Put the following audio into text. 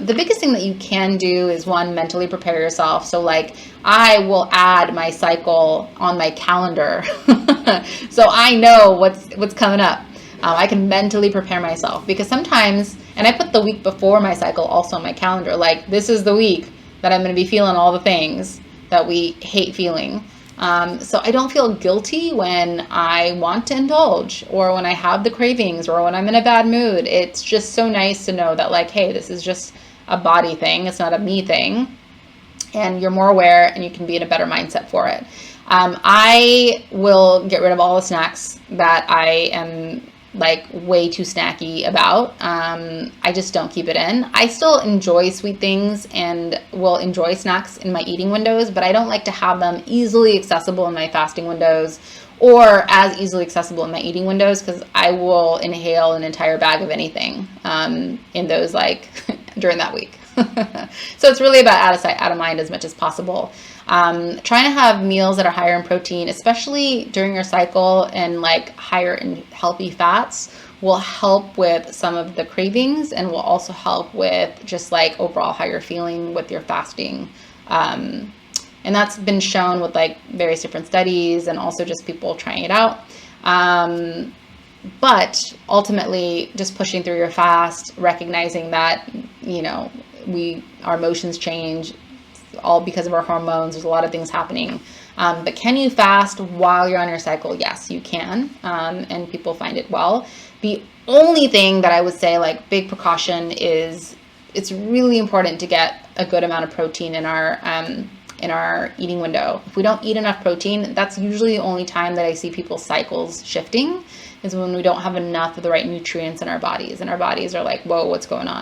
the biggest thing that you can do is, one, mentally prepare yourself. So like, I will add my cycle on my calendar so I know what's coming up. I can mentally prepare myself, because sometimes, and I put the week before my cycle also on my calendar, like, this is the week that I'm going to be feeling all the things that we hate feeling. So I don't feel guilty when I want to indulge, or when I have the cravings, or when I'm in a bad mood. It's just so nice to know that, like, hey, this is just a body thing. It's not a me thing. And you're more aware, and you can be in a better mindset for it. I will get rid of all the snacks that I am like way too snacky about. I just don't keep it in. I still enjoy sweet things and will enjoy snacks in my eating windows, but I don't like to have them easily accessible in my fasting windows, or as easily accessible in my eating windows, because I will inhale an entire bag of anything in those, like, during that week. So it's really about out of sight, out of mind as much as possible. Trying to have meals that are higher in protein, especially during your cycle, and like higher in healthy fats, will help with some of the cravings, and will also help with just like overall how you're feeling with your fasting. And that's been shown with like various different studies, and also just people trying it out. But ultimately, just pushing through your fast, recognizing that, you know, our emotions change, all because of our hormones. There's a lot of things happening. But can you fast while you're on your cycle? Yes, you can. And people find it well. The only thing that I would say, like, big precaution, is it's really important to get a good amount of protein in our eating window. If we don't eat enough protein, that's usually the only time that I see people's cycles shifting, is when we don't have enough of the right nutrients in our bodies, and our bodies are like, whoa, what's going on?